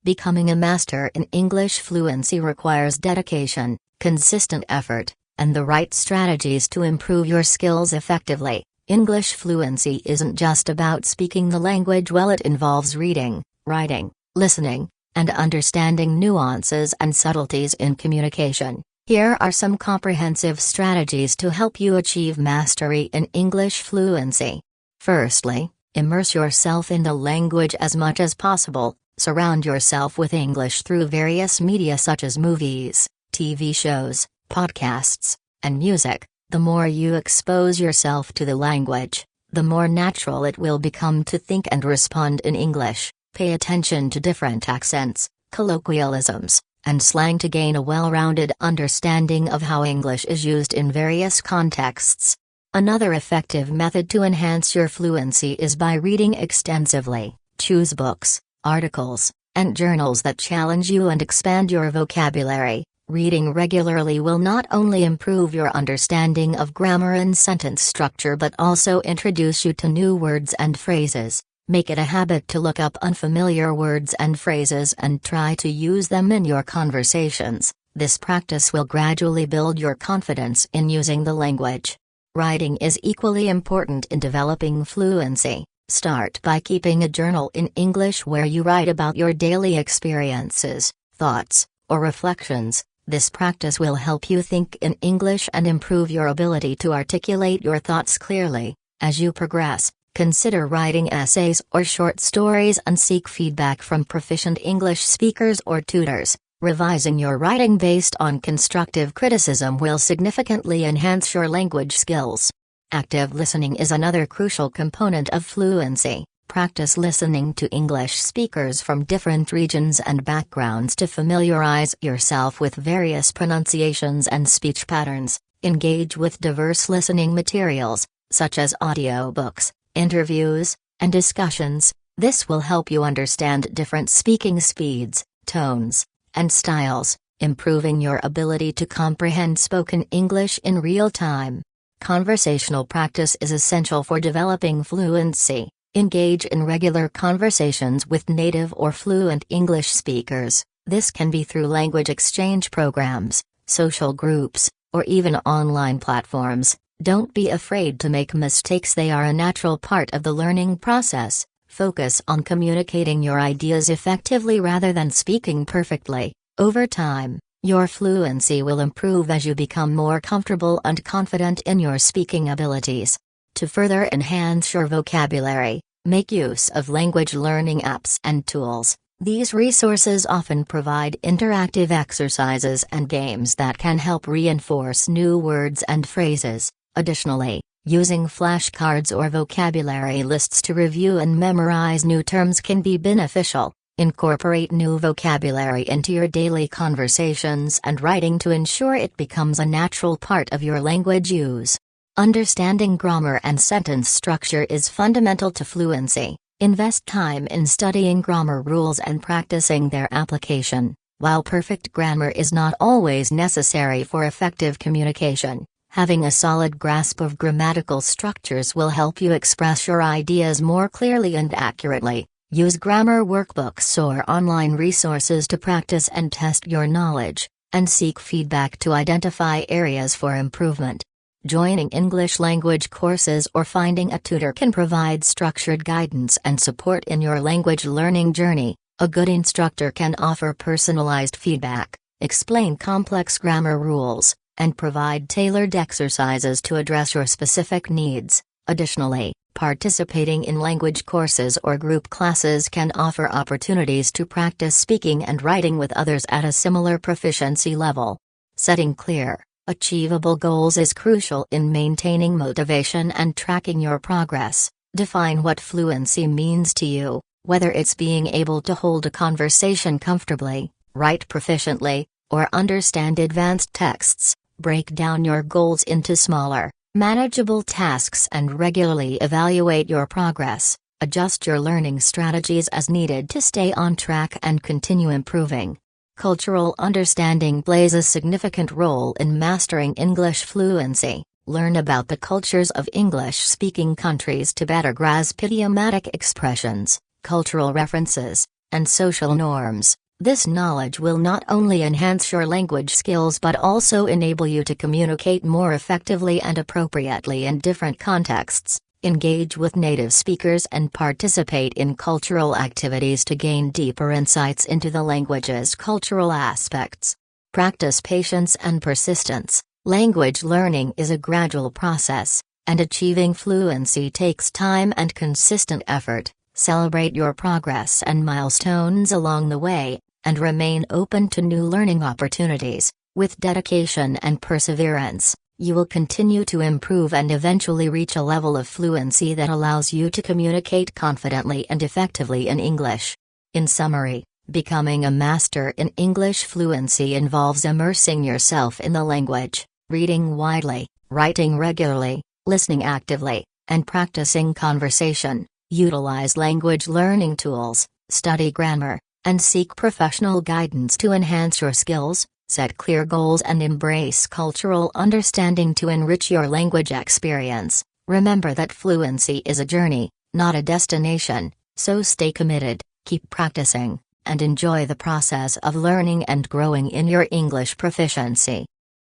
Becoming a master in English fluency requires dedication, consistent effort, and the right strategies to improve your skills effectively. English fluency isn't just about speaking the language well, it involves reading, writing, listening, and understanding nuances and subtleties in communication. Here are some comprehensive strategies to help you achieve mastery in English fluency. Firstly, immerse yourself in the language as much as possible. Surround yourself with English through various media such as movies, TV shows, podcasts, and music. The more you expose yourself to the language, the more natural it will become to think and respond in English. Pay attention to different accents, colloquialisms, and slang to gain a well-rounded understanding of how English is used in various contexts. Another effective method to enhance your fluency is by reading extensively. Choose books, articles, and journals that challenge you and expand your vocabulary. Reading regularly will not only improve your understanding of grammar and sentence structure but also introduce you to new words and phrases. Make it a habit to look up unfamiliar words and phrases and try to use them in your conversations. This practice will gradually build your confidence in using the language. Writing is equally important in developing fluency. Start by keeping a journal in English where you write about your daily experiences, thoughts, or reflections. This practice will help you think in English and improve your ability to articulate your thoughts clearly. As you progress, consider writing essays or short stories and seek feedback from proficient English speakers or tutors. Revising your writing based on constructive criticism will significantly enhance your language skills. Active listening is another crucial component of fluency. Practice listening to English speakers from different regions and backgrounds to familiarize yourself with various pronunciations and speech patterns. Engage with diverse listening materials, such as audiobooks, interviews, and discussions. This will help you understand different speaking speeds, tones, and styles, improving your ability to comprehend spoken English in real time. Conversational practice is essential for developing fluency. Engage in regular conversations with native or fluent English speakers. This can be through language exchange programs, social groups, or even online platforms. Don't be afraid to make mistakes, they are a natural part of the learning process. Focus on communicating your ideas effectively rather than speaking perfectly. Over time, your fluency will improve as you become more comfortable and confident in your speaking abilities. To further enhance your vocabulary, make use of language learning apps and tools. These resources often provide interactive exercises and games that can help reinforce new words and phrases. Additionally, using flashcards or vocabulary lists to review and memorize new terms can be beneficial. Incorporate new vocabulary into your daily conversations and writing to ensure it becomes a natural part of your language use. Understanding grammar and sentence structure is fundamental to fluency. Invest time in studying grammar rules and practicing their application. While perfect grammar is not always necessary for effective communication, having a solid grasp of grammatical structures will help you express your ideas more clearly and accurately. Use grammar workbooks or online resources to practice and test your knowledge, and seek feedback to identify areas for improvement. Joining English language courses or finding a tutor can provide structured guidance and support in your language learning journey. A good instructor can offer personalized feedback, explain complex grammar rules, and provide tailored exercises to address your specific needs. Additionally, participating in language courses or group classes can offer opportunities to practice speaking and writing with others at a similar proficiency level. Setting clear, achievable goals is crucial in maintaining motivation and tracking your progress. Define what fluency means to you, whether it's being able to hold a conversation comfortably, write proficiently, or understand advanced texts. Break down your goals into smaller, manageable tasks and regularly evaluate your progress. Adjust your learning strategies as needed to stay on track and continue improving. Cultural understanding plays a significant role in mastering English fluency. Learn about the cultures of English-speaking countries to better grasp idiomatic expressions, cultural references, and social norms. This knowledge will not only enhance your language skills but also enable you to communicate more effectively and appropriately in different contexts, engage with native speakers and participate in cultural activities to gain deeper insights into the language's cultural aspects. Practice patience and persistence. Language learning is a gradual process, and achieving fluency takes time and consistent effort. Celebrate your progress and milestones along the way, and remain open to new learning opportunities. With dedication and perseverance, you will continue to improve and eventually reach a level of fluency that allows you to communicate confidently and effectively in English. In summary, becoming a master in English fluency involves immersing yourself in the language, reading widely, writing regularly, listening actively, and practicing conversation. Utilize language learning tools, study grammar, and seek professional guidance to enhance your skills. Set clear goals and embrace cultural understanding to enrich your language experience. Remember that fluency is a journey, not a destination, so stay committed, keep practicing, and enjoy the process of learning and growing in your English proficiency.